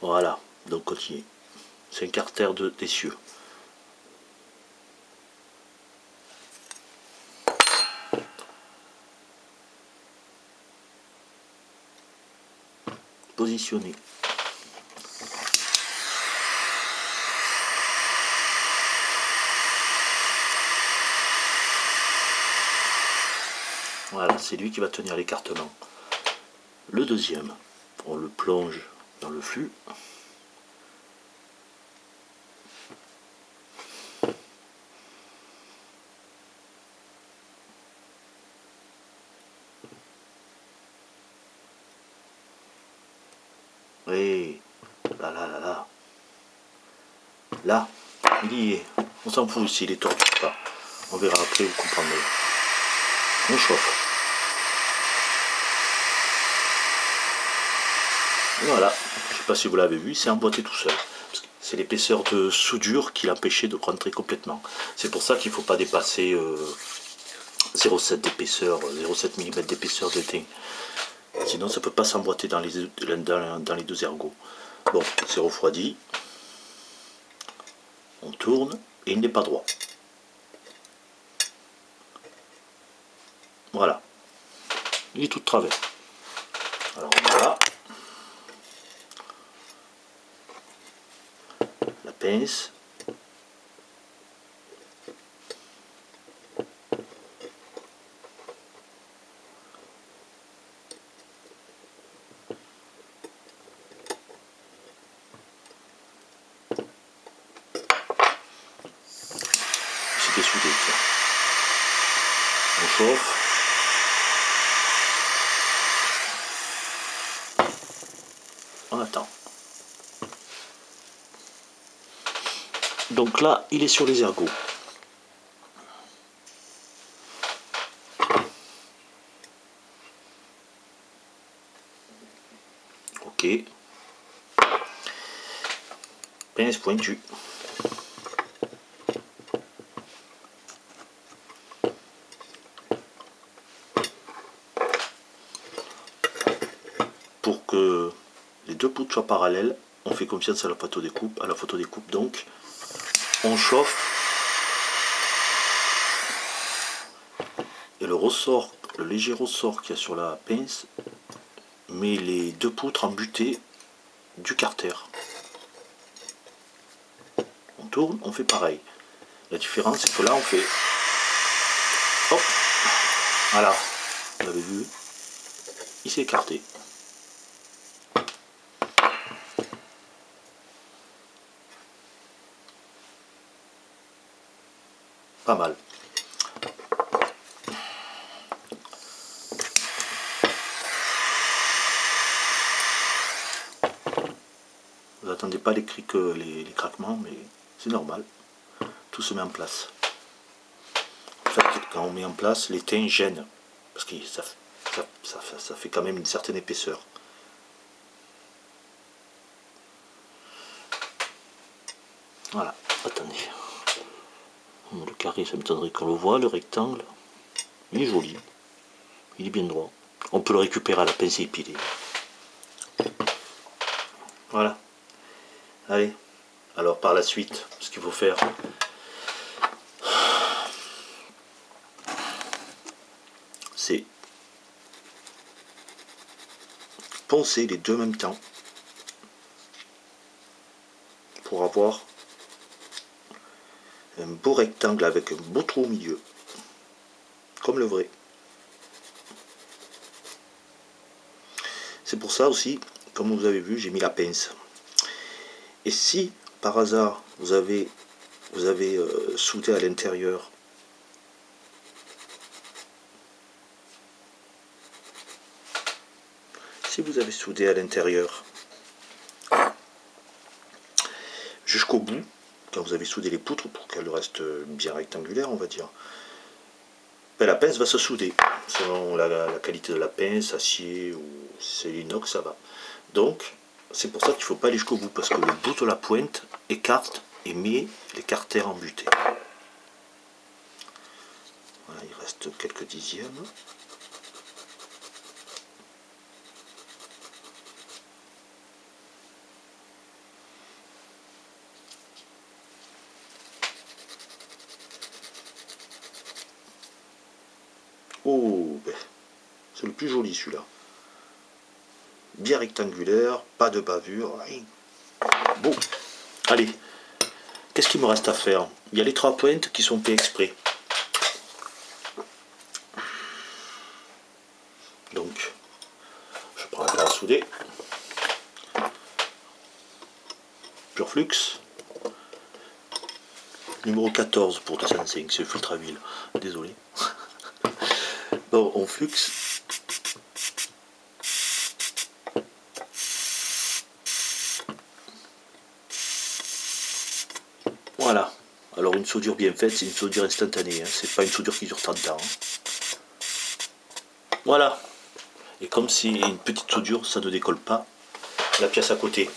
Voilà, donc continue. C'est un carter d'essieu. Positionné. Voilà, c'est lui qui va tenir l'écartement. Le deuxième, on le plonge dans le flux. Et là. Là, il y est. On s'en fout s'il est tordu ou pas. On verra après, vous comprendrez. On chauffe. Voilà, je ne sais pas si vous l'avez vu, c'est emboîté tout seul. C'est l'épaisseur de soudure qui l'empêchait de rentrer complètement. C'est pour ça qu'il ne faut pas dépasser 0,7 d'épaisseur, 0,7 mm d'épaisseur de teint. Sinon ça ne peut pas s'emboîter dans les deux ergots. Bon, c'est refroidi. On tourne et il n'est pas droit. Voilà. Il est tout de travers. Alors voilà. La pince. C'est dessoudé. On chauffe. On attend. Donc là, il est sur les ergots. Ok. Pince pointue. Pour que les deux poutres soient parallèles, on fait confiance à la photodécoupe, donc on chauffe et le ressort, le léger ressort qu'il y a sur la pince met les deux poutres en butée du carter. On tourne, on fait pareil. La différence c'est que là on fait hop, voilà, vous avez vu, il s'est écarté. Pas mal. Vous attendez pas les craquements, mais c'est normal. Tout se met en place. En fait, quand on met en place, les teints gênent. Parce que ça fait quand même une certaine épaisseur. Voilà, attendez. Le carré, ça m'étonnerait qu'on le voit. Le rectangle, il est joli. Il est bien droit. On peut le récupérer à la pince épilée. Voilà. Allez. Alors par la suite, ce qu'il faut faire, c'est poncer les deux en même temps pour avoir un beau rectangle avec un beau trou au milieu, comme le vrai. C'est pour ça aussi, comme vous avez vu, j'ai mis la pince. Et si par hasard vous avez soudé à l'intérieur, jusqu'au bout, quand vous avez soudé les poutres pour qu'elles restent bien rectangulaires, on va dire, ben, la pince va se souder. Selon la qualité de la pince, acier ou c'est l'inox, ça va. Donc, c'est pour ça qu'il ne faut pas aller jusqu'au bout, parce que le bout de la pointe écarte et met les carters en butée. Voilà, il reste quelques dixièmes. Oh, ben, c'est le plus joli celui-là. Bien rectangulaire, pas de bavure, rien. Bon, allez, qu'est-ce qu'il me reste à faire? Il y a les 3 pointes qui sont fait exprès. Donc, je prends la paire à souder. Purflux. Numéro 14 pour 205, c'est le filtre à huile. Désolé. Bon, on flux. Voilà. Alors une soudure bien faite, c'est une soudure instantanée. Hein. C'est pas une soudure qui dure 30 ans. Hein. Voilà. Et comme c'est une petite soudure, ça ne décolle pas la pièce à côté.